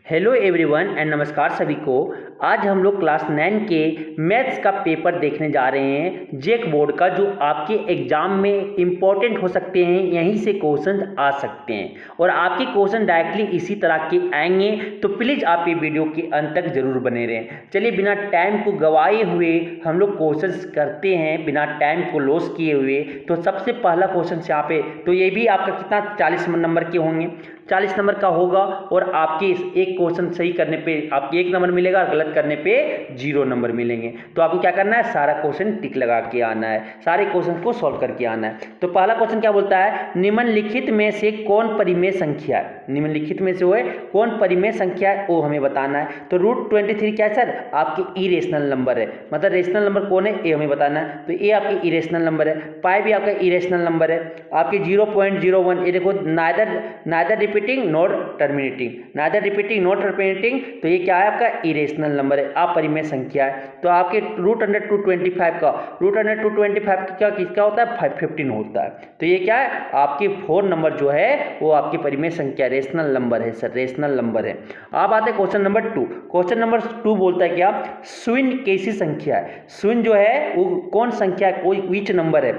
Hello everyone and नमस्कार सभी को। आज हम लोग क्लास 9 के मैथ्स का पेपर देखने जा रहे हैं जेक बोर्ड का, जो आपके एग्जाम में इम्पॉर्टेंट हो सकते हैं। यहीं से क्वेश्चन आ सकते हैं और आपके क्वेश्चन डायरेक्टली इसी तरह के आएंगे, तो प्लीज़ आप ये वीडियो के अंत तक जरूर बने रहें। चलिए बिना टाइम को गवाए हुए हम लोग क्वेश्चंस करते हैं, बिना टाइम को लॉस किए हुए। तो सबसे पहला क्वेश्चन यहाँ पे, तो ये भी आपका कितना 40 नंबर के होंगे, 40 नंबर का होगा। और आपके इस एक क्वेश्चन सही करने पे आपको 1 नंबर मिलेगा और गलत करने पे 0 नंबर मिलेंगे। तो आपको क्या करना है, सारा क्वेश्चन टिक लगा के आना है, सारे क्वेश्चन को सॉल्व करके आना है। तो पहला क्वेश्चन क्या बोलता है, निम्नलिखित में से कौन परिमेय संख्या है। निम्नलिखित में से वो है कौन परिमेय संख्या है, वो हमें बताना है। तो √23 क्या है सर, आपके इरेशनल नंबर है, मतलब रेशनल नंबर कौन है ये हमें बताना है। तो ये आपकी इरेशनल नंबर है। पाई भी आपका इरेशनल नंबर है। आपकी 0.01, ये देखो neither repeating not terminating, neither repeating not terminating, तो ये क्या है आपका इरेशनल नंबर है, अपरिमेय संख्या है। तो आपके √225 का √225 क्या किसका होता है, 15 होता है। तो ये क्या है, आपके 4 नंबर जो है वो आपकी परिमेय संख्या रेशनल नंबर है सर, रेशनल नंबर है। अब आते हैं क्वेश्चन नंबर 2। क्वेश्चन नंबर 2 बोलता है क्या, शून्य कैसी संख्या है। शून्य जो है वो कौन संख्या है, कोई विच नंबर है।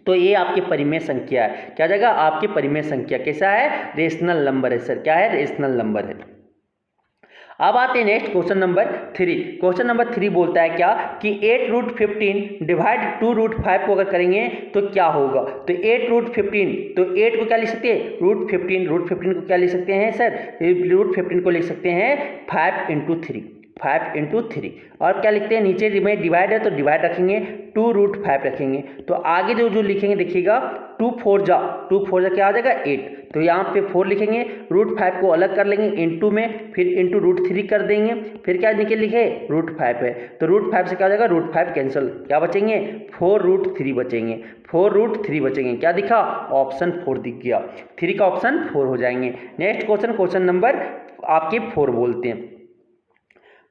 तो ये आपकी परिमेय संख्या है, क्या जाएगा आपकी परिमेय संख्या, कैसा है, रेशनल नंबर है सर, क्या है, रेशनल नंबर है। अब आते हैं next question number 3। Question number 3 बोलता है क्या कि 8√15 डिवाइड 2√5 को अगर करेंगे तो क्या होगा। तो 8√15, तो 8 को क्या लिख सकते हैं, √15 को क्या लिख सकते हैं सर, √15 को लिख सकते हैं 5 इंटू 3। और क्या लिखते हैं, नीचे में डिवाइड है तो डिवाइड रखेंगे, 2√5 रखेंगे। तो आगे जो लिखेंगे देखिएगा, 2 4 जा क्या आ जाएगा 8। तो यहाँ पे 4 लिखेंगे, √5 को अलग कर लेंगे इंटू में, फिर इंटू √3 कर देंगे, फिर क्या लिखे √5 है। तो √5 से क्या हो जाएगा, √5 कैंसिल, क्या बचेंगे 4√3 बचेंगे, 4√3 बचेंगे। क्या दिखा, ऑप्शन 4 दिख गया, 3 का ऑप्शन 4 हो जाएंगे। नेक्स्ट क्वेश्चन नंबर आपके 4 बोलते हैं।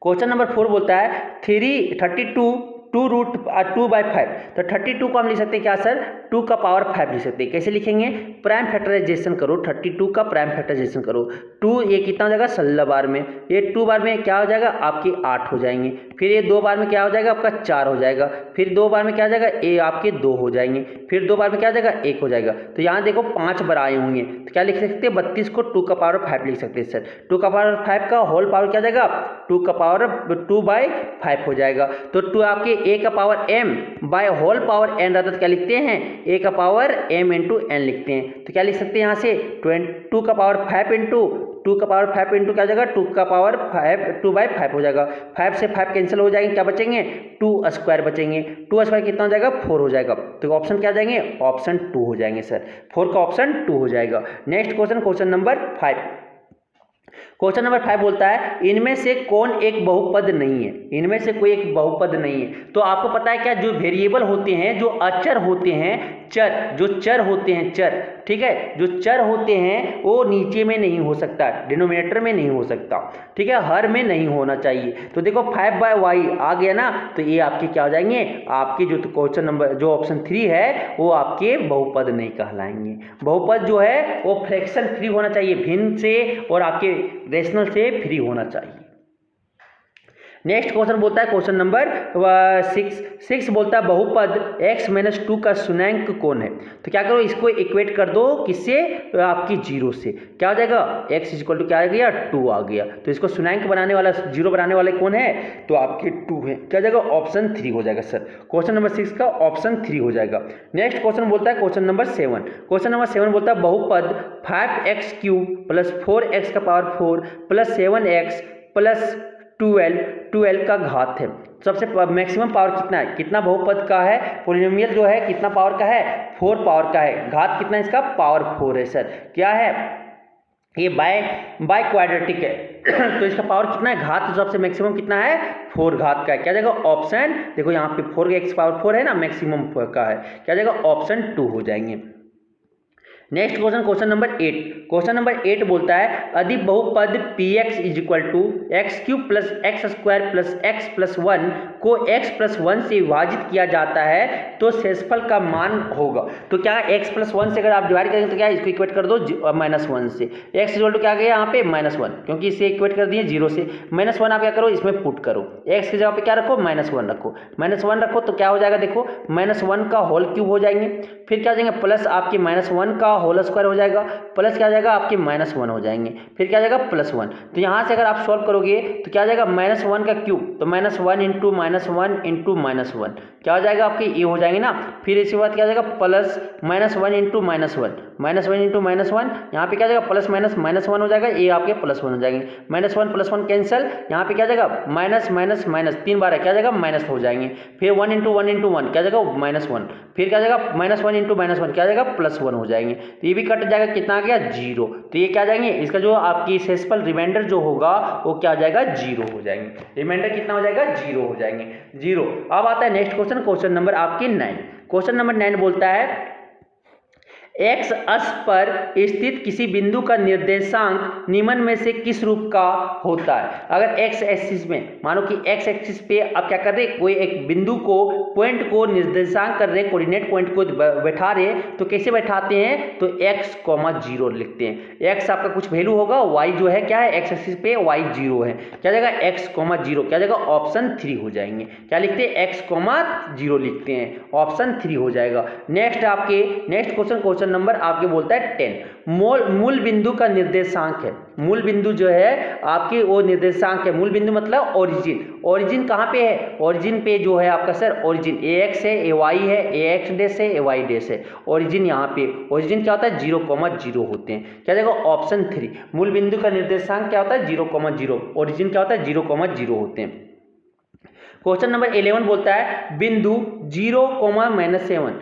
क्वेश्चन नंबर 4 बोलता है 32 2√2/5। तो 32 को हम लिख सकते हैं क्या सर, 2 का पावर 5 लिख सकते हैं। कैसे लिखेंगे, प्राइम फैक्टराइजेशन करो, 32 का प्राइम फैक्टराइजेशन करो। 2 ये कितना हो जाएगा 16 बार में, ये 2 बार में क्या हो जाएगा आपके 8 हो जाएंगे, फिर ये 2 बार में क्या हो जाएगा आपका 4 हो जाएगा, फिर 2 बार में क्या हो जाएगा ये आपके 2 हो जाएंगे, फिर 2 बार में क्या हो जाएगा 1 हो जाएगा। तो यहाँ देखो 5 बार आए होंगे, तो क्या लिख सकते हैं 32 को 2 का पावर 5 लिख सकते हैं सर। 2 का पावर 5 का होल पावर क्या जाएगा, 2 का पावर 2/5 हो जाएगा। तो 2 आपके a का power m by whole power n रहता, तो क्या लिखते हैं a का पावर m इंटू n लिखते हैं। तो क्या लिख सकते हैं यहाँ से 2 का पावर 5 इंटू 2 का पावर 5 इंटू क्या हो जाएगा 2 का पावर 5 2/5 हो जाएगा। 5 से 5 कैंसिल हो जाएंगे, क्या बचेंगे 2 स्क्वायर बचेंगे। 2 स्क्वायर कितना हो जाएगा 4 हो जाएगा। तो ऑप्शन क्या आ जाएंगे, ऑप्शन 2 हो जाएंगे सर, 4 का ऑप्शन 2 हो जाएगा। Next question number 5। Question number 5 बोलता है इनमें से कौन एक बहुपद नहीं है। इनमें से कोई एक बहुपद नहीं है। तो आपको पता है क्या, जो वेरिएबल होते हैं, जो अचर होते हैं, चर, जो चर होते हैं चर, ठीक है, जो चर होते हैं वो नीचे में नहीं हो सकता, डिनोमिनेटर में नहीं हो सकता, ठीक है, हर में नहीं होना चाहिए। तो देखो 5/y आ गया ना, तो ये आपके क्या हो जाएंगे, आपके जो क्वेश्चन नंबर जो ऑप्शन 3 है वो आपके बहुपद नहीं कहलाएंगे। बहुपद जो है वो फ्रैक्शन फ्री होना चाहिए, भिन्न से और आपके रेशनल से फ्री होना चाहिए। नेक्स्ट क्वेश्चन बोलता है क्वेश्चन नंबर 6 बोलता है बहुपद x-2 का शून्यांक कौन है। तो क्या करो, इसको इक्वेट कर दो किससे, आपकी 0 से। क्या हो जाएगा x = क्या आ गया 2 आ गया। तो इसको शून्यांक बनाने वाला 0 बनाने वाले कौन है, तो आपके 2 है। क्या जाएगा ऑप्शन 3 हो जाएगा सर, क्वेश्चन नंबर 6 का ऑप्शन 3 हो जाएगा। नेक्स्ट क्वेश्चन बोलता है क्वेश्चन नंबर 7। क्वेश्चन नंबर 7 बोलता है बहुपद 5x³ + 4x का पावर 4 + 7x + 12 का घात है। सबसे मैक्सिमम पावर कितना है, कितना बहुपद का है, पोलिनोमियल जो है कितना पावर का है 4 पावर का है। घात कितना इसका, पावर 4 है सर। क्या है ये बाय क्वाड्रेटिक है तो इसका पावर कितना है, घात तो सबसे मैक्सिमम कितना है 4 घात का है। क्या जाएगा ऑप्शन, देखो यहाँ पे 4 x पावर 4 है ना, मैक्सिमम का है, क्या जाएगा ऑप्शन 2 हो जाएंगे। Next question, question number 8। Question number 8 बोलता है यदि बहुपद px is equal to x cube plus x square plus x plus 1 को x प्लस 1 से विभाजित किया जाता है तो शेषफल का मान होगा। तो क्या x प्लस 1 से अगर आप डिवाइड करेंगे तो क्या इसको इक्वेट कर दो -1 से। x इक्वल टू क्या आ गया यहाँ पे -1, क्योंकि इसे इक्वेट कर दिए 0 से। -1 आप क्या करो इसमें पुट करो, x की जगह पे क्या रखो -1 रखो, -1 रखो तो क्या हो जाएगा देखो -1 का होल क्यूब हो जाएंगे, फिर क्या हो जाएंगे प्लस आपके -1 का होल स्क्वायर हो जाएगा, प्लस क्या हो जाएगा आपके -1 हो जाएंगे, फिर क्या हो जाएगा +1। तो यहाँ से अगर आप सॉल्व करोगे तो क्या हो जाएगा -1 का क्यूब, तो -1 इंटू -1 क्या हो जाएगा आपके ये हो जाएंगे ना। फिर इसके बाद क्या हो जाएगा प्लस -1 इंटू -1 यहाँ पे क्या हो जाएगा प्लस -1 हो जाएगा, ये आपके +1 हो जाएंगे, -1 कैंसिल, यहाँ पे क्या हो जाएगा माइनस 3 बार है क्या हो जाएगा माइनस हो जाएंगे, फिर 1 इंटू 1 क्या हो जाएगा -1, फिर क्या हो जाएगा -1 इंटू -1 क्या हो जाएगा +1 हो जाएंगे, तो ये भी कट जाएगा, कितना आ गया 0। तो ये क्या आ जाएंगे इसका जो आपकी शेषफल रिमाइंडर जो होगा वो क्या आ जाएगा 0 हो जाएंगे, रिमाइंडर कितना हो जाएगा 0 हो जाएंगे 0। अब आता है नेक्स्ट क्वेश्चन, क्वेश्चन नंबर आपके 9। क्वेश्चन नंबर 9 बोलता है एक्स अक्ष पर स्थित किसी बिंदु का निर्देशांक निम्न में से किस रूप का होता है। अगर एक्स एक्सिस में मानो कि एक्स एक्सिस पे आप क्या कर रहे हैं कोई एक बिंदु को पॉइंट को निर्देशांक कर रहे हैं, कोऑर्डिनेट पॉइंट को बैठा रहे हैं, तो कैसे बैठाते हैं तो x, 0 लिखते हैं। x आपका कुछ वैल्यू होगा, y जो है क्या है एक्स एक्सिस पे y 0 है, क्या जाएगा x, 0 क्या जाएगा ऑप्शन 3 हो जाएंगे, क्या लिखते हैं x, 0 लिखते हैं, ऑप्शन 3 हो जाएगा। नेक्स्ट आपके नेक्स्ट क्वेश्चन नंबर आपके बोलता है 10। मूल बिंदु का निर्देशांक है, मूल बिंदु जो है आपके वो निर्देशांक है, मूल बिंदु मतलब ओरिजिन कहाँ पे है, ओरिजिन पे जो है आपका सर ओरिजिन ax है, ay है, ax डैश है, ay डैश है, ओरिजिन यहाँ पे ओरिजिन क्या होता है 0,0 होते हैं, क्या जाएगा ऑप्शन 3। मूल बिंदु का निर्देशांक क्या होता है 0,0, ओरिजिन क्या होता है 0,0 होते हैं। क्वेश्चन नंबर 11 बोलता है बिंदु 0,-7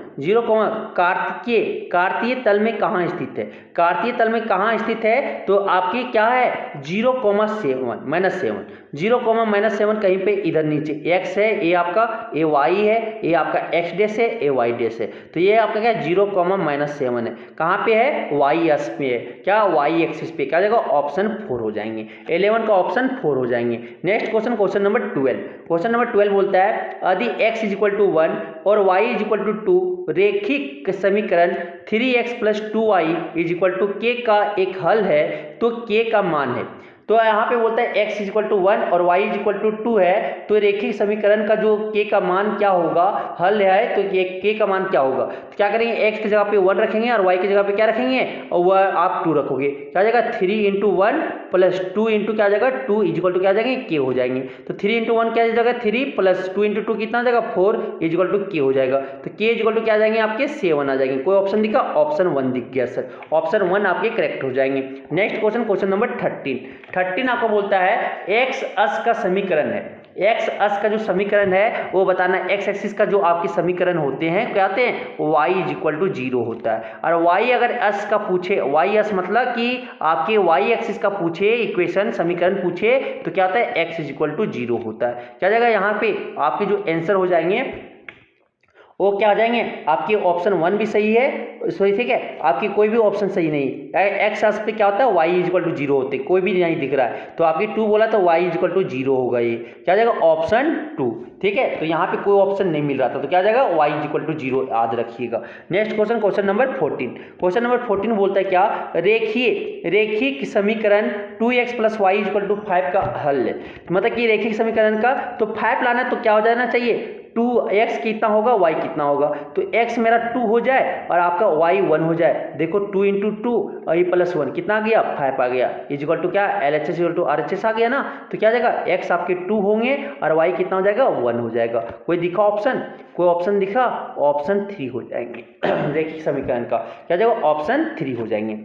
कार्तीय तल में कहाँ स्थित है, कार्तीय तल में कहाँ स्थित है तो आपकी क्या है 0,7 0,-7 कहीं पे इधर नीचे x है, ये आपका ए y है, ये आपका x डैश है, ए y डैश है, तो ये आपका क्या 0,-7 है, कहाँ पे है y अक्ष पे है, क्या y एक्सिस पे, क्या हो जाएगा ऑप्शन 4 हो जाएंगे, 11 का ऑप्शन 4 हो जाएंगे। Next question, question number 12। Question number 12 बोलता है यदि x इज इक्वल टू 1 और y इज इक्वल टू 2 रेखिक समीकरण 3x plus 2y is equal to k का एक हल है तो k का मान है। तो यहाँ पे बोलता है x इज इक्वल टू 1 और y इज इक्वल टू 2 है, तो रेखिक समीकरण का जो k का मान क्या होगा, हल है तो ये k का मान क्या होगा, तो क्या करेंगे x की जगह पे 1 रखेंगे और y की जगह पे क्या रखेंगे और वह आप 2 रखोगे, क्या हो जाएगा 3 इंटू 1 प्लस 2 इंटू क्या हो जाएगा 2 इज इक्वल टू क्या आ जाएंगे k हो जाएंगे, तो 3 इंटू 1 क्या हो जाएगा 3 प्लस 2 इंटू 2 कितना आ जाएगा 4 इज इक्वल टू k हो जाएगा, तो k इज इक्वल टू क्या आ जाएंगे आपके 7 आ जाएंगे। कोई ऑप्शन दिखा, ऑप्शन 1 दिख गया सर, ऑप्शन 1 आपके करेक्ट हो जाएंगे। नेक्स्ट क्वेश्चन, क्वेश्चन नंबर 13 आपको बोलता है x अक्ष का समीकरण है, x अक्ष का जो समीकरण है वो बताना, x एक्सिस का जो आपके समीकरण होते हैं क्या आते हैं y इज इक्वल टू 0 होता है, और y अगर अक्ष का पूछे, y अक्ष मतलब कि आपके y एक्सिस का पूछे इक्वेशन समीकरण पूछे तो क्या होता है x इज इक्वल टू 0 होता है, क्या जाएगा यहाँ पे आपके जो आंसर हो जाएंगे वो क्या आ जाएंगे आपके ऑप्शन 1 भी सही है, सही ठीक है, आपकी कोई भी ऑप्शन सही नहीं, एक्स अक्ष पे क्या होता है y इज इक्वल टू 0 होते, कोई भी नहीं दिख रहा है तो आपकी 2 बोला तो y इज इक्वल टू 0 होगा, ये क्या जाएगा ऑप्शन 2 ठीक है। तो यहाँ पे कोई ऑप्शन नहीं मिल रहा था तो क्या जाएगा y इज इक्वल टू 0 याद रखिएगा। Next question, question number 14। Question number 14 बोलता है क्या रेखिक समीकरण 2x plus y is equal to 5 का हल है, मतलब कि रेखिक समीकरण का तो 5 लाना तो क्या हो जाना चाहिए 2x कितना होगा y कितना होगा, तो x मेरा 2 हो जाए और आपका y 1 हो जाए, देखो 2 इंटू 2 और ये प्लस 1 कितना आ गया 5 आ गया, इज इक्वल टू क्या LHS इक्वल टू RHS आ गया ना, तो क्या जाएगा x आपके 2 होंगे और y कितना हो जाएगा 1 हो जाएगा। कोई दिखा ऑप्शन, कोई ऑप्शन दिखा, ऑप्शन 3 हो जाएंगे रेखिक समीकरण का क्या जाएगा ऑप्शन 3 हो जाएंगे।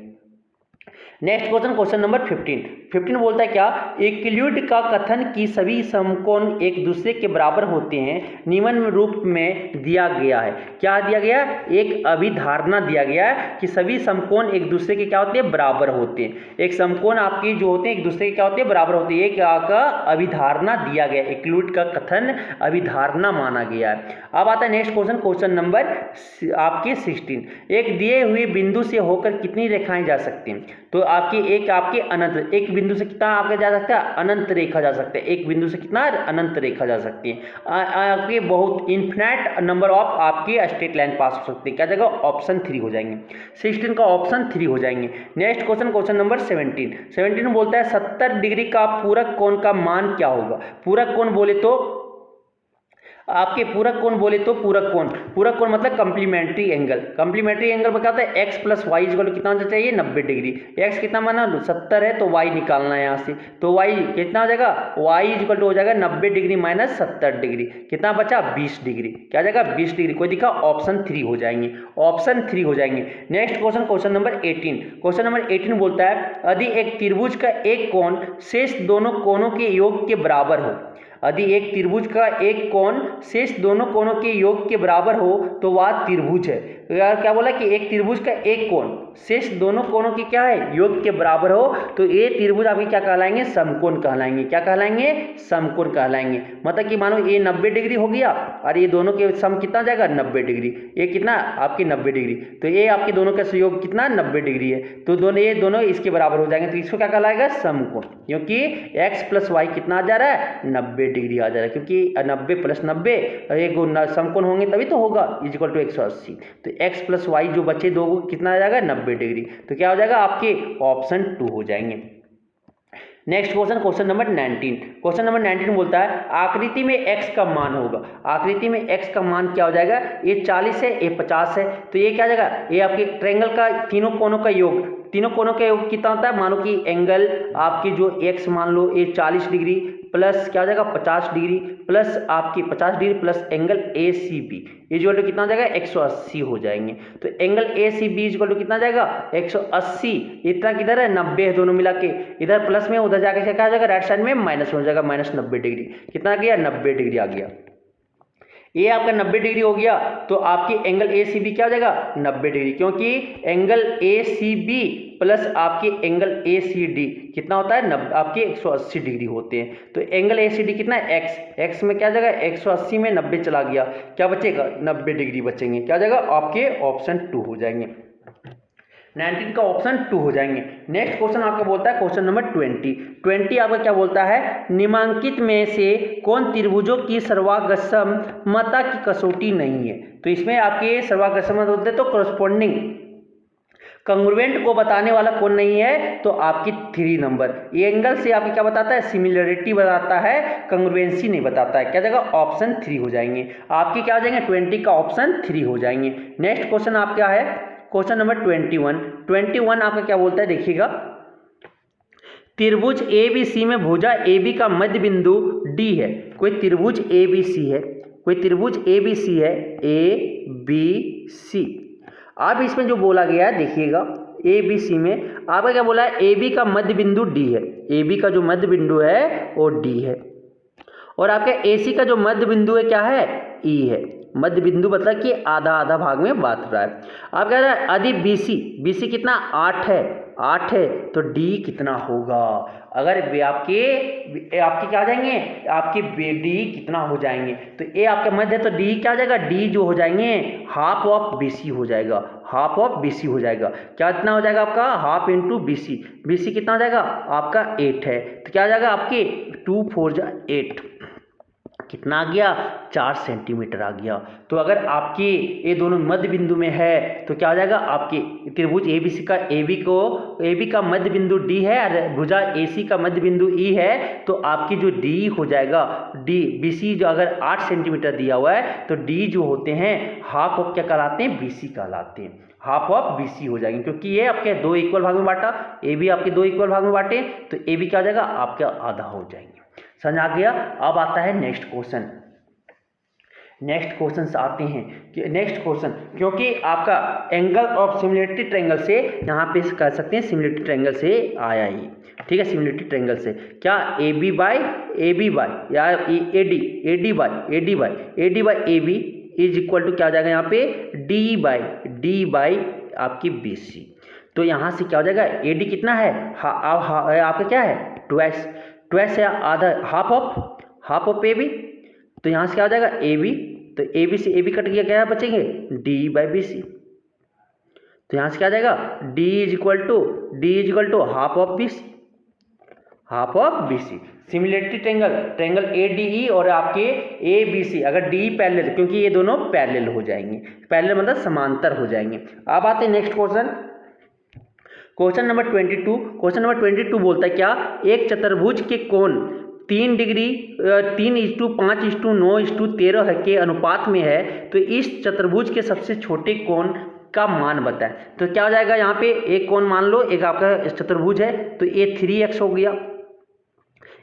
Next question, question number 15। 15 बोलता है क्या, इक्विलिब्रियम का कथन कि सभी समकोण एक दूसरे के बराबर होते हैं निम्न रूप में दिया गया है। क्या दिया गया, एक अभिधारणा दिया गया है कि सभी समकोण एक दूसरे के क्या होते हैं, बराबर होते हैं। एक समकोण आपकी जो होते हैं एक दूसरे के क्या होते हैं, बराबर होते हैं। ये क्या का अभिधारणा दिया गया, इक्विलिब्रियम का कथन अभिधारणा माना गया है। अब आता है नेक्स्ट क्वेश्चन, क्वेश्चन नंबर आपके 16। एक दिए हुए बिंदु से होकर कितनी रेखाएं जा सकती हैं, तो आपके अनंत, एक बिंदु से कितना आपके जा सकता है, अनंत रेखा जा सकता है। एक बिंदु से कितना अनंत रेखा जा सकती है। आपके बहुत इन्फिनाइट नंबर ऑफ आपकी स्ट्रेट लाइन पास हो सकती है। क्या जगह, ऑप्शन 3 हो जाएंगे, 16 का ऑप्शन 3 हो जाएंगे। नेक्स्ट क्वेश्चन, क्वेश्चन नंबर 17 बोलता है 70 डिग्री का पूरक कोण का मान क्या होगा। पूरक कोण बोले तो आपके पूरक कोण बोले तो पूरक कोण मतलब कंप्लीमेंट्री एंगल। कंप्लीमेंट्री एंगल में क्या होता है, x प्लस वाई इक्वल कितना होना चाहिए, 90 डिग्री। x कितना माना 70 है तो y निकालना है यहाँ से, तो y कितना हो जाएगा, y इक्वल टू हो जाएगा 90 डिग्री माइनस 70 डिग्री, कितना बचा 20 डिग्री। क्या जाएगा 20 डिग्री, कोई दिखा, ऑप्शन 3 हो जाएंगे, ऑप्शन 3 हो जाएंगे। Next question, question number 18। Question number 18 बोलता है यदि एक त्रिभुज का एक कोण शेष दोनों कोणों के योग के बराबर हो, यदि एक त्रिभुज का एक कोण शेष दोनों कोणों के योग के बराबर हो तो वह त्रिभुज है। तो यार क्या बोला कि एक त्रिभुज का एक कोण शेष दोनों कोणों की क्या है, योग के बराबर हो, तो ये त्रिभुज आपके क्या कहलाएंगे, समकोण कहलाएंगे। क्या कहलाएंगे, समकोण कहलाएंगे। मतलब कि मानो ये 90 डिग्री हो गया और ये दोनों के सम कितना जाएगा, 90 डिग्री। ये कितना आपकी 90 डिग्री, तो ये आपके दोनों का सहयोग कितना 90 डिग्री है, तो ये दोनों इसके बराबर हो जाएंगे। तो इसको क्या कहलाएगा, समकोण, क्योंकि x प्लस वाई कितना आ जा रहा है, 90 डिग्री आ जा रहा है, क्योंकि 90 प्लस 90 एक समकोण होंगे तभी तो होगा, इक्वल टू 180। तो x प्लस वाई जो बचे दो कितना आ जाएगा, 90 डिग्री। तो क्या हो जाएगा, आपके ऑप्शन 2 हो जाएंगे। Next question, question number 19। Question number 19 बोलता है आकृति में x का मान होगा। आकृति में x का मान क्या हो जाएगा, ये 40 है, ये 50 है, तो ये क्या जाएगा, ये आपके ट्रायंगल का तीनों कोणों का योग, तीनों कोणों का योग कितना होता है, मानो कि एंगल आपकी जो x मान लो ये 40 डिग्री प्लस क्या हो जाएगा 50 डिग्री प्लस आपकी 50 degree plus angle A C B equal to कितना हो जाएगा 180 हो जाएंगे। तो angle A C B equal to कितना जाएगा 180, इतना किधर है 90 है, दोनों मिला के इधर प्लस में उधर जाके क्या हो जाएगा राइट साइड में माइनस हो जाएगा, माइनस 90 डिग्री। कितना आ गया 90 डिग्री आ गया। ये आपका 90 डिग्री हो गया तो आपकी एंगल ए सी बी क्या हो जाएगा 90 डिग्री, क्योंकि angle A C B plus आपकी एंगल ए सी डी कितना होता है आपके 180 डिग्री होते हैं। तो एंगल ए सी डी कितना है एक्स में क्या जाएगा 180 में 90 चला गया, क्या बचेगा 90 डिग्री बचेंगे। क्या जाएगा आपके ऑप्शन 2 हो जाएंगे, 19 का ऑप्शन 2 हो जाएंगे। नेक्स्ट क्वेश्चन आपका बोलता है क्वेश्चन नंबर 20 आपका क्या बोलता है निम्नलिखित में से कौन त्रिभुजों की सर्वागमता की कसौटी नहीं है। तो इसमें आपके सर्वागमता होते हैं तो कॉरस्पॉन्डिंग कंग्रुएंट को बताने वाला कौन नहीं है, तो आपकी 3 नंबर। ये एंगल से आपकी क्या बताता है सिमिलरिटी बताता है, कंग्रुएंसी नहीं बताता है। क्या जाएगा ऑप्शन 3 हो जाएंगे आपकी, क्या हो जाएंगे 20 का ऑप्शन 3 हो जाएंगे। नेक्स्ट क्वेश्चन आप क्या है क्वेश्चन नंबर 21 आपका क्या बोलता है देखिएगा त्रिभुज ABC में भुजा AB का मध्य बिंदु D है। कोई त्रिभुज ABC है, कोई त्रिभुज ABC है ABC। अब इसमें जो बोला गया है देखिएगा ABC में आपका क्या बोला है AB का मध्य बिंदु D है, AB का जो मध्य बिंदु है वो D है और आपका AC का जो मध्य बिंदु है क्या है E है। मध्य बिंदु मतलब कि आधा आधा भाग में बांट रहा है। आप कह रहे हैं यदि BC कितना 8 है तो D कितना होगा। अगर आपके क्या आ जाएंगे आपके D कितना हो जाएंगे, तो A आपके मध्य है तो D क्या आ जाएगा D जो हो जाएंगे हाफ ऑफ BC हो जाएगा, हाफ ऑफ BC हो जाएगा। क्या कितना हो जाएगा आपका हाफ इंटू BC कितना हो जाएगा आपका 8 है, तो क्या आ जाएगा आपके 2 4 8 कितना आ गया 4 सेंटीमीटर आ गया। तो अगर आपके ये दोनों मध्य बिंदु में है तो क्या हो जाएगा आपके त्रिभुज ABC का AB का मध्य बिंदु D है और भुजा AC का मध्य बिंदु E है, तो आपकी जो D हो जाएगा BC जो अगर 8 सेंटीमीटर दिया हुआ है तो D जो होते हैं हाफ ऑफ क्या कहलाते हैं BC कहलाते हैं, हाफ ऑफ BC हो जाएंगे क्योंकि ये आपके 2 इक्वल भाग में बांटा, AB आपके 2 इक्वल भाग में बांटे तो AB क्या हो जाएगा आपका आधा हो जाएंगे। समझ आ गया। अब आता है नेक्स्ट क्वेश्चन। नेक्स्ट क्वेश्चन आते हैं कि नेक्स्ट क्वेश्चन, क्योंकि आपका एंगल ऑफ सिमिलरिटी ट्रायंगल से यहाँ पे कह सकते हैं सिमिलरिटी ट्रायंगल से आया ही, ठीक है, सिमिलरिटी ट्रायंगल से क्या ए बी बाई या A D by A B is equal to क्या हो जाएगा यहाँ पे डी बाई आपकी बी सी। तो यहाँ से क्या हो जाएगा ए डी कितना है आपका क्या है ट्वेस है आधा हाफ ऑफ ए बी। तो यहाँ से क्या हो जाएगा ए बी, तो ए बी से ए बी कट गया, क्या बचेंगे डी बाई बी सी। तो यहाँ से क्या आ जाएगा D is equal to half of B C. Similarity triangle A D E और आपके ए बी सी, अगर डी पैरेलल, क्योंकि ये दोनों पैरेलल हो जाएंगे, पैरेलल मतलब समांतर हो जाएंगे। अब आते हैं next question number 22। Question number 22 बोलता है क्या एक चतुर्भुज के कोण 3 डिग्री 3:5:9:13 के अनुपात में है, तो इस चतुर्भुज के सबसे छोटे कोण का मान बताएं। तो क्या हो जाएगा यहाँ पे एक कोण मान लो, एक आपका चतुर्भुज है, तो ये 3x हो गया,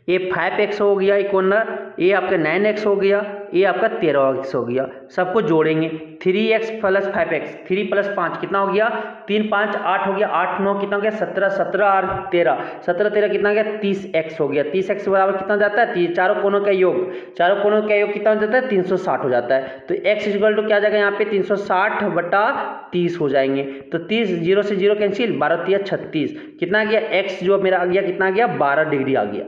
ये 5x हो गया, ये कोण ये आपका 9x हो गया, ये आपका 13x हो गया। सबको जोड़ेंगे 3x प्लस 5x, 3 प्लस 5 कितना हो गया 3 5 8 हो गया, 8 9 कितना हो गया 17, 17 और 13 17 13 कितना हो गया 30x हो गया। 30x बराबर कितना जाता है चारों कोणों का योग कितना हो जाता है 360 हो जाता है। तो x इक्वल टू क्या जाएगा यहाँ पे 360/30 हो जाएंगे। तो 30 0 से 0 कैंसिल, 12 3 36 कितना आ गया x जो मेरा आ गया कितना आ गया 12 डिग्री आ गया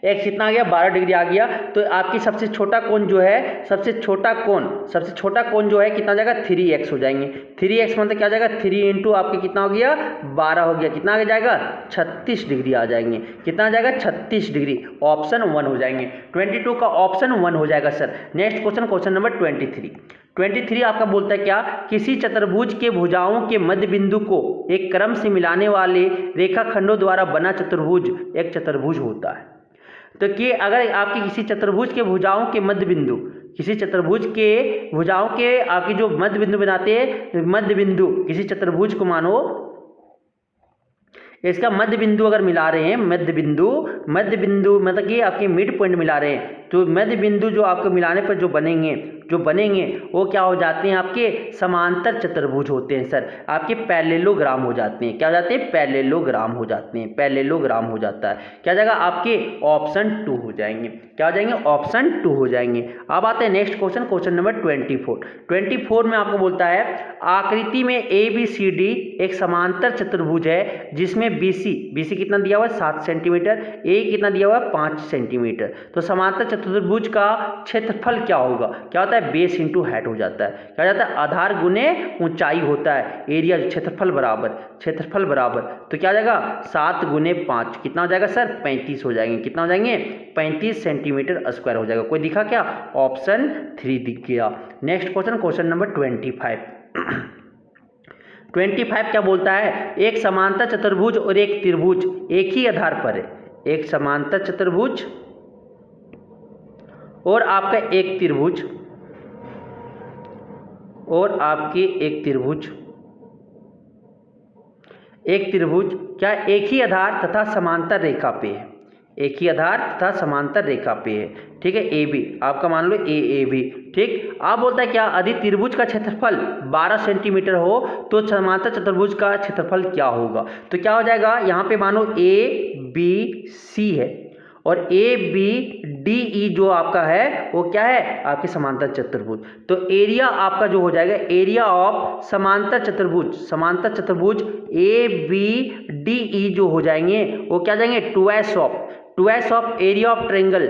x कितना आ गया 12 डिग्री आ गया। तो आपकी सबसे छोटा कोण जो है सबसे छोटा कोण जो है कितना जाएगा 3x हो जाएंगे। 3x मतलब क्या जाएगा 3 इंटू आपके कितना हो गया 12 हो गया, कितना आगे जाएगा 36 डिग्री आ जाएंगे। कितना आ जाएगा 36 डिग्री, ऑप्शन 1 हो जाएंगे। 22 का ऑप्शन 1 हो जाएगा सर। नेक्स्ट क्वेश्चन नंबर 23 आपका बोलता है क्या किसी चतुर्भुज के भुजाओं के मध्य बिंदु को एक क्रम से मिलाने वाले रेखाखंडों द्वारा बना चतुर्भुज एक चतुर्भुज होता है। तो कि अगर आपकी किसी चतुर्भुज के भुजाओं के मध्य बिंदु आपकी जो मध्य बिंदु बनाते हैं, मध्य बिंदु किसी चतुर्भुज को मानो इसका मध्य बिंदु अगर मिला रहे हैं, मध्य बिंदु मतलब कि आपके मिड पॉइंट मिला रहे हैं, तो मध्य बिंदु जो आपको मिलाने पर जो बनेंगे वो क्या हो जाते हैं आपके समांतर चतुर्भुज होते हैं सर, आपके पैरेललोग्राम हो जाते हैं। क्या हो जाते हैं पैरेललोग्राम हो जाते हैं, पैरेललोग्राम हो जाता है। क्या जाएगा आपके ऑप्शन 2 हो जाएंगे। क्या हो जाएंगे ऑप्शन 2 हो जाएंगे। अब आते हैं नेक्स्ट क्वेश्चन नंबर 24 में आपको बोलता है आकृति में ABCD एक समांतर चतुर्भुज है जिसमें BC कितना दिया हुआ है 7 सेंटीमीटर, A कितना दिया हुआ है 5 सेंटीमीटर। तो समांतर चतुर्भुज का क्षेत्रफल क्या होगा, क्या होता है बेस इंटू हाइट हो जाता है। क्या जाता है आधार गुने ऊंचाई होता है, एरिया क्षेत्रफल बराबर। तो क्या हो जाएगा 7 गुने 5 कितना हो जाएगा सर 35 हो जाएंगे। कितना हो जाएंगे 35 सेंटीमीटर स्क्वायर हो जाएगा। कोई दिखा क्या ऑप्शन 3 दिख गया। नेक्स्ट क्वेश्चन नंबर 25 क्या बोलता है एक समांतर चतुर्भुज और एक त्रिभुज एक ही आधार पर है। एक समांतर चतुर्भुज और आपका एक त्रिभुज क्या एक ही आधार तथा समांतर रेखा पे है, ठीक है। ए बी आपका मान लो ए बी, ठीक। आप बोलता है क्या यदि त्रिभुज का क्षेत्रफल 12 सेंटीमीटर हो तो समांतर चतुर्भुज का क्षेत्रफल क्या होगा। तो क्या हो जाएगा यहाँ पे मानो ABC है और ABDE जो आपका है वो क्या है आपके समांतर चतुर्भुज। तो एरिया आपका जो हो जाएगा एरिया ऑफ समांतर चतुर्भुज ABDE जो हो जाएंगे वो क्या जाएंगे twice of area of triangle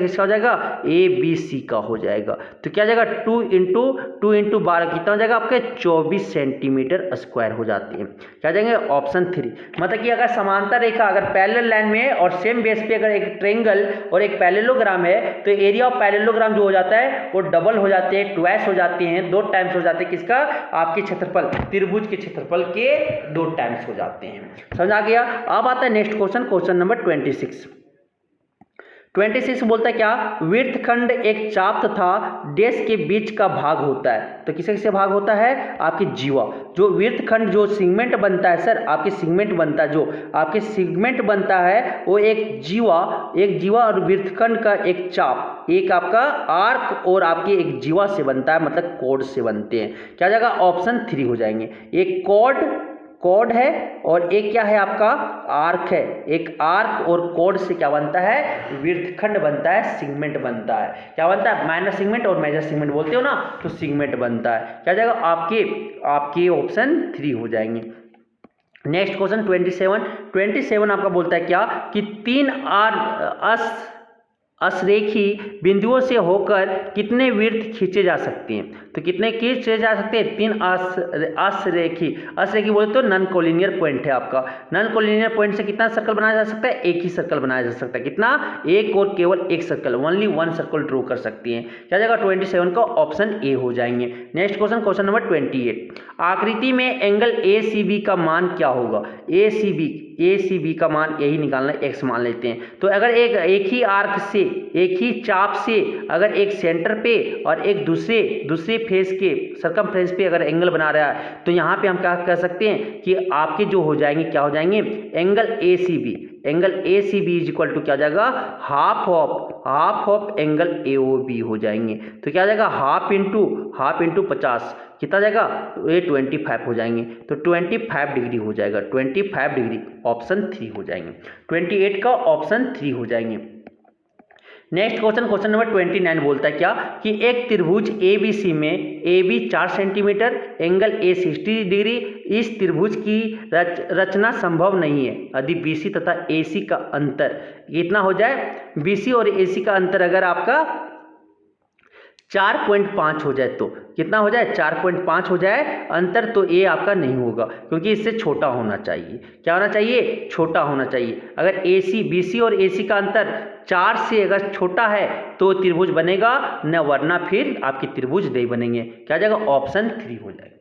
किसका हो जाएगा ABC का हो जाएगा। तो क्या जाएगा 2 इंटू 12 कितना हो जाएगा आपके 24 सेंटीमीटर स्क्वायर हो जाती है। क्या जाएंगे ऑप्शन 3। मतलब कि अगर समांतर रेखा अगर पैरेलल लाइन में और सेम बेस पे अगर एक ट्रायंगल और एक पैरेललोग्राम है तो एरिया ऑफ पैरेललोग्राम जो हो जाता है वो डबल हो जाते हैं, ट्वाइस हो जाते हैं, 2 टाइम्स हो जाते हैं। किसका आपके क्षेत्रफल त्रिभुज के क्षेत्रफल के 2 टाइम्स हो जाते हैं। समझ आ गया। अब आता है नेक्स्ट क्वेश्चन नंबर 26 26 बोलता है क्या, वृत्तखंड एक चाप तथा डैश के बीच का भाग होता है। तो किसे किसे भाग होता है, आपके जीवा। जो वृत्तखंड जो सेगमेंट बनता है सर, आपके सेगमेंट बनता है, जो आपके सेगमेंट बनता है वो एक जीवा और वृत्तखंड का एक चाप, एक आपका आर्क और आपके एक जीवा से बनता है, मतलब कॉर्ड से बनते हैं। क्या जाएगा, ऑप्शन 3 हो जाएंगे। एक कॉर्ड है और एक क्या है आपका आर्क है। एक आर्क और कॉर्ड से क्या बनता है, वृत्तखंड बनता है, सेगमेंट बनता है। क्या बनता है, माइनर सेगमेंट और मेजर सेगमेंट बोलते हो ना, तो सेगमेंट बनता है। क्या जाएगा, आपके ऑप्शन 3 हो जाएंगे। नेक्स्ट क्वेश्चन 27 आपका बोलता है क्या, कि 3 असरेखी बिंदुओं से होकर कितने वृत्त खींचे जा सकते हैं। तो कितने खींचे जा सकते हैं, 3 असरेखी बोलते तो नॉन कोलिनियर पॉइंट है आपका। नॉन कोलिनियर पॉइंट से कितना सर्कल बनाया जा सकता है, एक ही सर्कल बनाया जा सकता है। कितना, एक और केवल एक सर्कल, ओनली 1 सर्कल ड्रॉ कर सकती हैं। क्या जाएगा, 27 का ऑप्शन ए हो जाएंगे। नेक्स्ट क्वेश्चन नंबर 28, आकृति में एंगल ACB का मान क्या होगा। ACB का मान यही निकालना, x मान लेते हैं। तो अगर एक ही आर्क से, एक ही चाप से अगर एक सेंटर पे और एक दूसरे फेस के सर्कमफ्रेंस पे अगर एंगल बना रहा है, तो यहाँ पे हम क्या कर सकते हैं कि आपके जो हो जाएंगे, क्या हो जाएंगे, angle ACB is equal to क्या जाएगा, हाफ ऑफ एंगल AOB हो जाएंगे। तो क्या जाएगा, हाफ इंटू 50 कितना जाएगा, ये 25 हो जाएंगे। तो 25 डिग्री हो जाएगा, 25 डिग्री, ऑप्शन 3 हो जाएंगे। 28 का ऑप्शन 3 हो जाएंगे। नेक्स्ट क्वेश्चन नंबर 29 बोलता है क्या, कि एक त्रिभुज ABC में AB 4 centimetre, angle A 60 degree, इस त्रिभुज की रचना संभव नहीं है यदि BC तथा AC का अंतर कितना हो जाए, BC और AC का अंतर अगर आपका 4.5 हो जाए, तो कितना हो जाए, 4.5 हो जाए अंतर, तो ये आपका नहीं होगा, क्योंकि इससे छोटा होना चाहिए। क्या होना चाहिए, छोटा होना चाहिए। अगर BC और AC का अंतर 4 से अगर छोटा है तो त्रिभुज बनेगा न, वरना फिर आपके त्रिभुज नहीं बनेंगे। क्या जाएगा, ऑप्शन 3 हो जाएगा।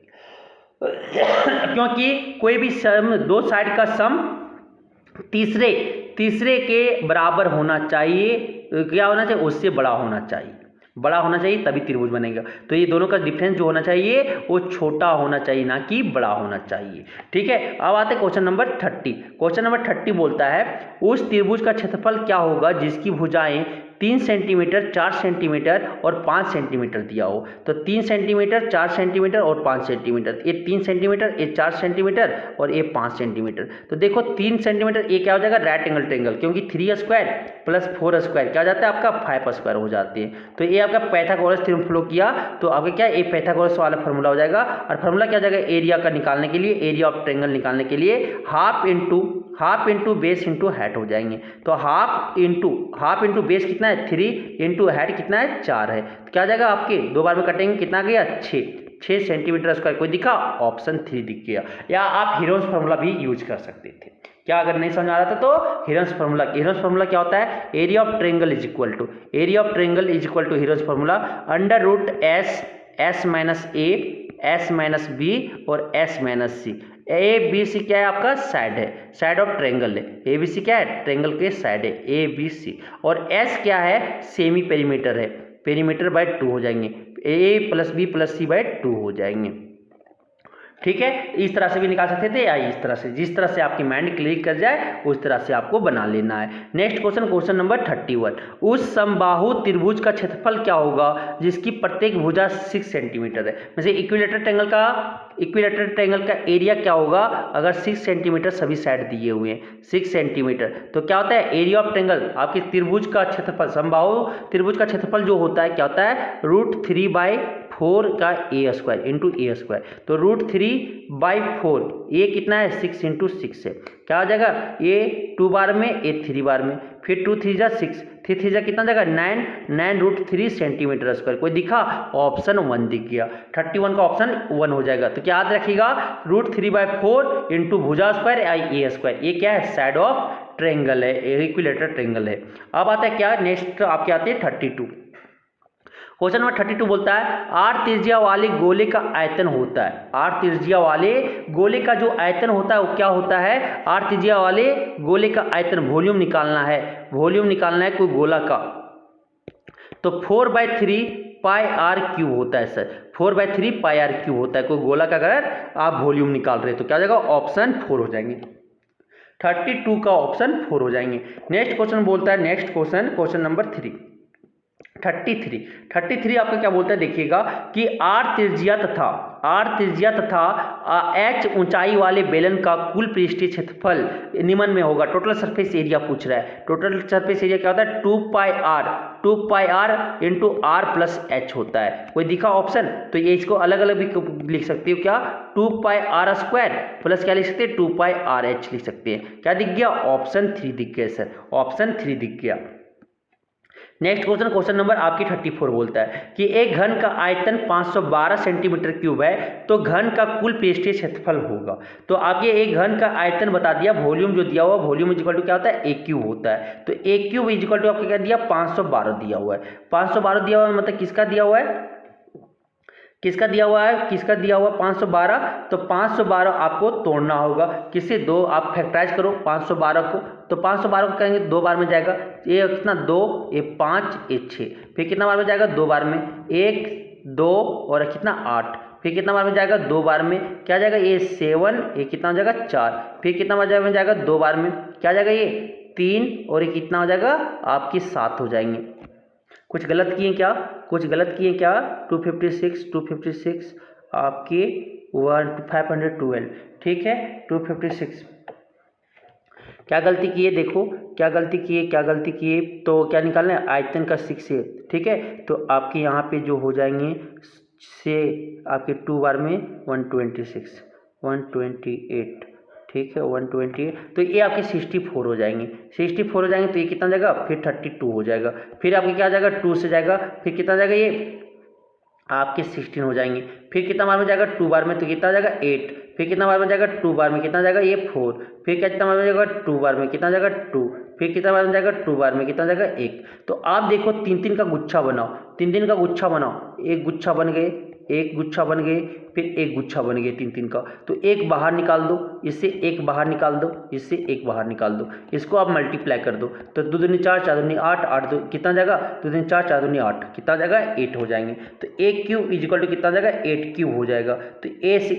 क्योंकि कोई भी सम, 2 साइड का सम तीसरे के बराबर होना चाहिए। क्या होना चाहिए, उससे बड़ा होना चाहिए, तभी त्रिभुज बनेगा। तो ये दोनों का डिफरेंस जो होना चाहिए वो छोटा होना चाहिए, ना कि बड़ा होना चाहिए। ठीक है, अब आते हैं क्वेश्चन नंबर 30। क्वेश्चन नंबर 30 बोलता है, उस त्रिभुज का क्षेत्रफल क्या होगा जिसकी भुजाएं 3 सेंटीमीटर, 4 सेंटीमीटर और 5 सेंटीमीटर दिया हो। तो 3 सेंटीमीटर, 4 सेंटीमीटर और 5 सेंटीमीटर, ये 3 सेंटीमीटर, ये 4 सेंटीमीटर और ये 5 सेंटीमीटर। तो देखो 3 सेंटीमीटर, ये क्या हो जाएगा, राइट एंगल ट्रायंगल, क्योंकि 3 स्क्वायर प्लस 4 स्क्वायर क्या हो जाता है आपका 5 स्क्वायर हो जाते हैं। तो ये आपका पाइथागोरस थ्योरम फॉलो किया तो आपका क्या, ये पाइथागोरस वाला फार्मूला हो जाएगा। और फार्मूला क्या हो जाएगा, एरिया का निकालने के लिए, एरिया ऑफ ट्रायंगल निकालने के लिए half into base into height हो जाएंगे। तो हाफ इंटू बेस कितना है, 3 इंटू हाइट कितना है, 4 है। तो क्या जाएगा, आपके 2 बार में कटेंगे, कितना गया, 6 सेंटीमीटर स्क्वायर। कोई दिखा, ऑप्शन 3 दिख गया। या आप हीरोन्स फार्मूला भी यूज कर सकते थे। क्या अगर नहीं समझ आ रहा था तो हीरोन्स फार्मूला क्या होता है, area of triangle is equal to Heron's formula under root S minus A, S minus B और S माइनस C। ABC क्या है आपका, साइड ऑफ ट्रायंगल है। ABC क्या है, ट्रायंगल के साइड है, ABC। और S क्या है, सेमी पेरीमीटर है, पेरीमीटर बाय 2 हो जाएंगे, A plus B plus C by 2 हो जाएंगे। ठीक है, इस तरह से भी निकाल सकते थे, या इस तरह से, जिस तरह से आपकी माइंड क्लिक कर जाए उस तरह से आपको बना लेना है। नेक्स्ट क्वेश्चन नंबर 31, उस समबाहु त्रिभुज का क्षेत्रफल क्या होगा जिसकी प्रत्येक भुजा 6 सेंटीमीटर है। वैसे इक्विलेटरल ट्रायंगल का एरिया क्या होगा, अगर 6 सेंटीमीटर सभी साइड दिए हुए हैं, 6 सेंटीमीटर, तो क्या होता है, एरिया ऑफ ट्रायंगल आपके त्रिभुज का क्षेत्रफल, समबाहु त्रिभुज का क्षेत्रफल जो होता है क्या होता है, √3/4 का A square into A square. तो √3/4, ये कितना है, 6 इंटू 6 है। क्या हो जाएगा, ये 2 बार में, ये 3 बार में, फिर 2 3 जा 6, 3 3 जा कितना जाएगा, 9 √3 सेंटीमीटर स्क्वायर। कोई दिखा, ऑप्शन 1 दिख गया। 31 का ऑप्शन 1 हो जाएगा। तो क्या याद रखिएगा, √3/4 इंटू भुजा स्क्वायर A स्क्वायर, ये क्या है, साइड ऑफ ट्रायंगल है, इक्विलेटरल ट्रायंगल है। अब आता है क्या, नेक्स्ट आपके आते हैं 32। क्वेश्चन नंबर 32 बोलता है आर त्रिज्या वाले गोले का आयतन होता है। आर त्रिज्या वाले गोले का जो आयतन होता है वो क्या होता है? आर त्रिज्या वाले गोले का आयतन, वॉल्यूम निकालना है, वॉल्यूम निकालना है कोई गोला का। तो 4/3 पाई आर क्यूब होता है सर, 4/3 पाई आर क्यूब होता है कोई गोला का अगर आप वॉल्यूम निकाल रहे हैं। तो क्या हो जाएगा? ऑप्शन 4 हो जाएंगे। 32 का ऑप्शन 4 हो जाएंगे। नेक्स्ट क्वेश्चन बोलता है, नेक्स्ट क्वेश्चन नंबर 33 आपका क्या बोलता है देखिएगा कि आर त्रिज्या तथा एच ऊंचाई वाले बेलन का कुल पृष्ठीय क्षेत्रफल निम्न में होगा। टोटल सरफेस एरिया पूछ रहा है। टोटल सरफेस एरिया क्या होता है? 2 pi r into r plus h होता है। कोई दिखा ऑप्शन? तो ये इसको अलग अलग भी लिख सकते हो। क्या? 2 पाई आर स्क्वायर प्लस क्या लिख सकते हैं? 2 पाई आर एच लिख सकते हैं। क्या दिख गया? ऑप्शन 3 दिख गया सर, ऑप्शन 3 दिख गया। नेक्स्ट क्वेश्चन नंबर आपकी 34 बोलता है कि एक घन का आयतन 512 सेंटीमीटर क्यूब है तो घन का कुल पृष्ठीय क्षेत्रफल होगा। तो आगे एक घन का आयतन बता दिया, वॉल्यूम जो दिया हुआ, वॉल्यूम इक्वल टू क्या होता है? ए क्यूब होता है। तो ए क्यूब इक्वल टू आपको क्या दिया? 512 दिया हुआ है। 512 दिया हुआ है मतलब किसका दिया हुआ है? किसका दिया हुआ है? किसका दिया हुआ? 512। तो 512 आपको तोड़ना होगा किससे? 2 आप फैक्टराइज करो 512 को। तो 512 को करेंगे 2 बार में जाएगा। ये कितना? 2, ये 5, ये 6। फिर कितना बार में जाएगा? 2 बार में। 1, 2 और कितना? 8। फिर कितना बार में जाएगा? 2 बार में। क्या जाएगा? ये 7, ये कितना हो जाएगा? 4। फिर कितना बार में जाएगा? 2 बार में। क्या जाएगा? ये 3 और ये कितना हो जाएगा? आपकी 7 हो जाएंगे। कुछ गलत किए क्या? कुछ गलत किए क्या? 256 आपके 512। ठीक है, 256। क्या गलती किए? देखो क्या गलती किए। तो क्या निकालना है? आयतन का 6 है। ठीक है, तो आपके यहाँ पे जो हो जाएंगे से आपके 2 बार में 126, 128। ठीक है, 128। तो ये आपके 64 हो जाएंगे। 64 हो जाएंगे तो ये कितना जाएगा? फिर 32 हो जाएगा। फिर आपके क्या जाएगा? 2 से जाएगा। फिर कितना जाएगा? ये आपके 16 हो जाएंगे। फिर कितना बार में जाएगा? 2 बार में। तो कितना जाएगा? 8। फिर कितना बार में जाएगा? 2 बार में। कितना जाएगा? ये 4। फिर कितना बार में जाएगा? 2 बार में। कितना जाएगा? 2। फिर कितना बार में जाएगा? 2 बार में। कितना जाएगा? 1। तो आप देखो 3 का गुच्छा बनाओ, 3 का गुच्छा बनाओ। एक गुच्छा बन गए, एक गुच्छा बन गए, फिर एक गुच्छा बन गए 3 का। तो एक बाहर निकाल दो, इससे एक बाहर निकाल दो, इससे एक बाहर निकाल दो। इसको आप मल्टीप्लाई कर दो। तो 2 दूनी 4, 4 दूनी 8, 8 2 कितना जाएगा? 2 दूनी 4, 4 दूनी 8 कितना जाएगा? 8 हो जाएंगे। तो एक क्यूब इक्वल टू कितना जाएगा? 8 क्यूब हो जाएगा। तो ए से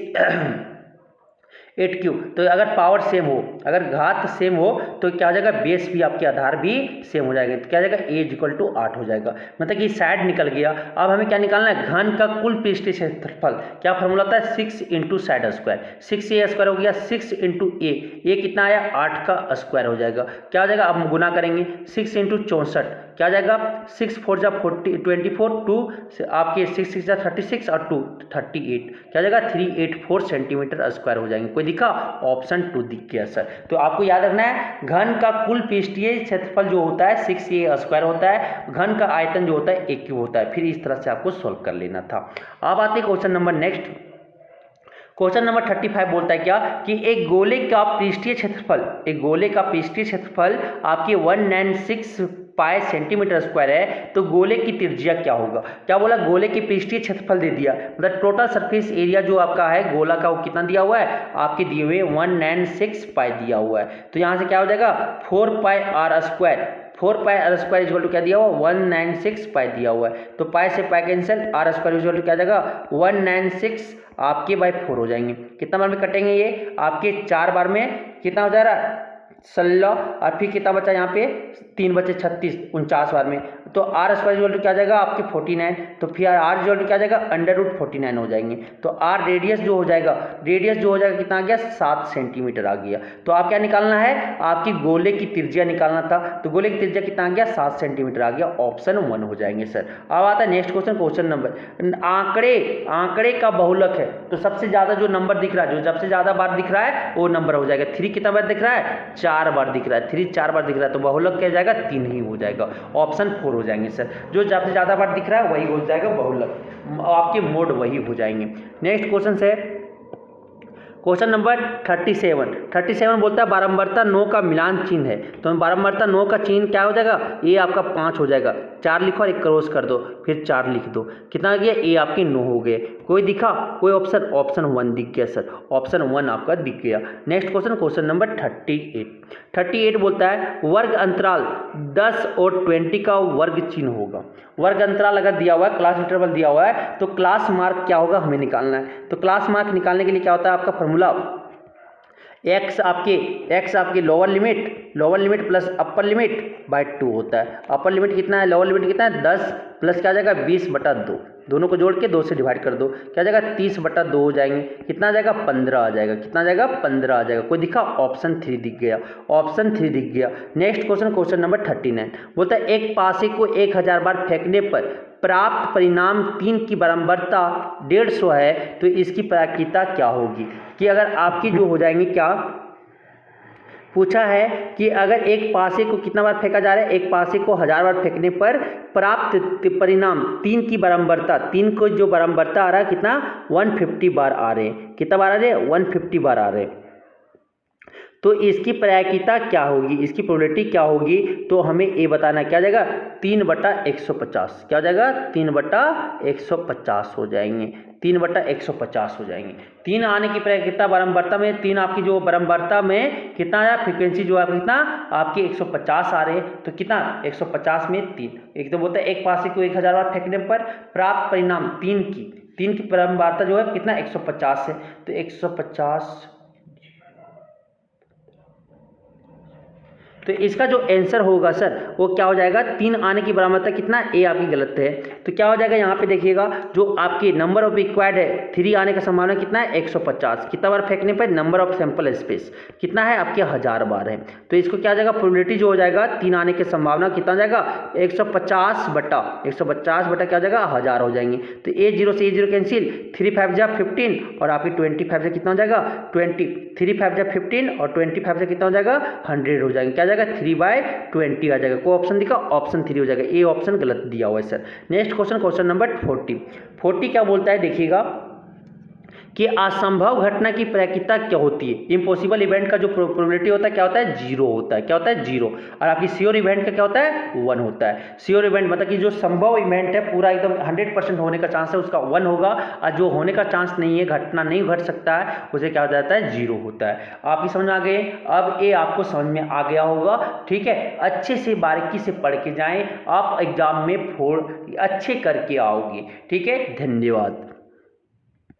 8 क्यूब। तो अगर पावर सेम हो, अगर घात सेम हो तो क्या हो जाएगा? बेस भी आपके आधार भी सेम हो जाएगा। तो क्या जाएगा? ए इक्वल टू 8 हो जाएगा। मतलब कि साइड निकल गया। अब हमें क्या निकालना है? घन का कुल पृष्ठीय क्षेत्रफल। क्या फॉर्मूला होता है? 6 into side square. 6a square हो गया, 6 इंटू ए कितना आया? 8 का स्क्वायर हो जाएगा। क्या हो जाएगा? अब हम गुना करेंगे 6 इंटू 64। क्या जाएगा? 6 4 जा 24, 2 आपके 6 6 जा 36 और 2 38। क्या जाएगा? 384 सेंटीमीटर स्क्वायर हो जाएंगे। कोई दिखा? ऑप्शन 2 दिख गया सर। तो आपको याद रखना है घन का कुल पृष्ठीय क्षेत्रफल जो होता है 6a स्क्वायर होता है, घन का आयतन जो होता है a क्यूब होता है। फिर इस तरह से आपको सोल्व कर लेना था। अब आते question number next. Question number 35 बोलता है क्या कि एक गोले का पृष्ठीय क्षेत्रफल आपके 196 पाई सेंटीमीटर स्क्वायर है। तो गोले की त्रिज्या क्या होगा? क्या बोला? गोले की पृष्ठीय क्षेत्रफल दे दिया, मतलब टोटल सरफेस एरिया जो आपका है गोला का वो कितना दिया हुआ है? आपके दिए हुए 196 पाई दिया हुआ है। तो यहाँ से क्या हो जाएगा? 4 pi r square, 4 pi r square equal to क्या दिया हुआ? 196 पाई दिया हुआ है। तो पाई से pi cancel, R square equal to क्या जाएगा? 196 आपके बाई 4 हो जाएंगे। कितना बार में कटेंगे ये? आपके 4 बार में कितना हो जा रहा है? 16। और फिर कितना बचा यहाँ पे? 3 बचे 36, 49 बार में। तो आर स्क्वायर इक्वल टू क्या जाएगा? आपके 49। तो फिर आर इक्वल टू क्या जाएगा? √49 हो जाएंगे। तो आर रेडियस जो हो जाएगा, कितना आ गया? 7 सेंटीमीटर आ गया। तो आप क्या निकालना है? आपकी गोले की त्रिज्या निकालना था। तो गोले की त्रिज्या कितना आ गया? 7 सेंटीमीटर आ गया। ऑप्शन 1 हो जाएंगे सर। अब आता है नेक्स्ट क्वेश्चन नंबर। आंकड़े का बहुलक है तो सबसे ज्यादा जो नंबर दिख रहा है, जो सबसे ज्यादा बार दिख रहा है वो नंबर हो जाएगा। 3 कितना बार दिख रहा है? 4 बार दिख रहा है। 3 4 बार दिख रहा है तो बहुलक क्या जाएगा? 3 ही हो जाएगा। ऑप्शन 4 हो जाएंगे सर। जो सबसे ज्यादा बार दिख रहा है वही हो जाएगा बहुलक, आपके मोड वही हो जाएंगे। नेक्स्ट क्वेश्चन है क्वेश्चन नंबर 37 बोलता है बारंबारता 9 का मिलान चिन्ह है। तो बारंबारता 9 का चिन्ह क्या हो जाएगा, ए आपका 5 हो जाएगा, 4 लिखो और एक क्रॉस कर दो, फिर 4 लिख दो, कितना आ गया, ए आपके 9 हो गए। कोई दिखा, कोई ऑप्शन, ऑप्शन 1 दिख गया सर, ऑप्शन 1 आपका दिख गया। नेक्स्ट क्वेश्चन नंबर 38 बोलता है वर्ग अंतराल 10 और 20 का वर्ग चिन्ह होगा। वर्ग अंतराल अगर दिया हुआ है, क्लास इंटरवल दिया हुआ है, तो क्लास मार्क क्या होगा हमें निकालना है। तो क्लास मार्क निकालने के लिए क्या होता है आपका फॉर्मूला, x आपके lower limit plus upper limit by 2 होता है। अपर लिमिट कितना है, लोअर लिमिट कितना है 10 प्लस क्या आ जाएगा 20/2, दोनों को जोड़ के 2 से डिवाइड कर दो, क्या आ जाएगा 30/2 हो जाएंगे, कितना आ जाएगा 15 आ जाएगा, कितना आ जाएगा 15 आ जाएगा। कोई दिखा, ऑप्शन 3 दिख गया, ऑप्शन 3 दिख गया। नेक्स्ट क्वेश्चन नंबर 39 बोलता है एक पासे को 1000 बार फेंकने पर प्राप्त परिणाम 3 की बारंबारता 150 है, तो इसकी प्रायिकता क्या होगी। कि अगर आपकी जो हो जाएंगी, क्या पूछा है कि अगर एक पासे को कितना बार फेंका जा रहा है, एक पासे को 1000 बार फेंकने पर प्राप्त परिणाम 3 की बारंबारता, 3 को जो बारंबारता आ रहा है कितना 150 बार आ रहे हैं, कितना बार आ रहे हैं 150 बार आ रहे हैं। तो इसकी प्रायिकता क्या होगी, इसकी प्रोबेबिलिटी क्या होगी, तो हमें ये बताना क्या जाएगा 3/150, क्या हो जाएगा 3/150 हो जाएंगे, 3/150 हो जाएंगे। 3 आने की प्रायिकता बारंबारता में, 3 आपकी जो बारंबारता में कितना आया, फ्रीक्वेंसी जो है कितना आपके 150 आ रहे हैं, तो कितना 150 में 3, एक तो बोलता है एक पासे को 1000 बार फेंकने पर प्राप्त परिणाम 3 की बारंबारता जो है कितना 150 है, तो 150, तो इसका जो आंसर होगा सर वो क्या हो जाएगा, 3 आने की बारंबारता कितना, ए आपकी गलत है, तो क्या हो जाएगा यहाँ पे देखिएगा जो आपकी नंबर ऑफ रिक्वायर्ड है 3 आने का संभावना कितना है 150, कितना बार फेंकने पर नंबर ऑफ सैंपल स्पेस कितना है आपके 1000 बार है, तो इसको क्या हो जाएगा प्रोबेबिलिटी जो हो जाएगा 3 आने की संभावना कितना हो जाएगा 150 बटा क्या हो जाएगा 1000 हो जाएंगे। तो A0 से A0 कैंसिल, 3 5 जा 15 और आपकी 25 से कितना हो जाएगा 20, 3 5 जा 15 और 25 से कितना हो जाएगा 100 हो जाएंगे, क्या जाएगा 3/20 आ जाएगा। कोई ऑप्शन दिखा, ऑप्शन 3 हो जाएगा, ए ऑप्शन गलत दिया हुआ है सर। नेक्स्ट क्वेश्चन नंबर 40 क्या बोलता है देखिएगा कि असंभव घटना की प्रायिकता क्या होती है। इम्पॉसिबल इवेंट का जो प्रोबेबिलिटी होता है क्या होता है 0 होता है, क्या होता है 0, और आपकी श्योर इवेंट का क्या होता है 1 होता है। श्योर इवेंट मतलब कि जो संभव इवेंट है पूरा एकदम 100% होने का चांस है उसका 1 होगा, और जो होने का चांस नहीं है, घटना नहीं घट सकता है, उसे क्या हो जाता है 0 होता है। आपकी समझ में आ गए, अब ये आपको समझ में आ गया होगा, ठीक है। अच्छे से बारीकी से पढ़ के जाएं, आप एग्जाम में 4 अच्छे करके आओगे, ठीक है। धन्यवाद।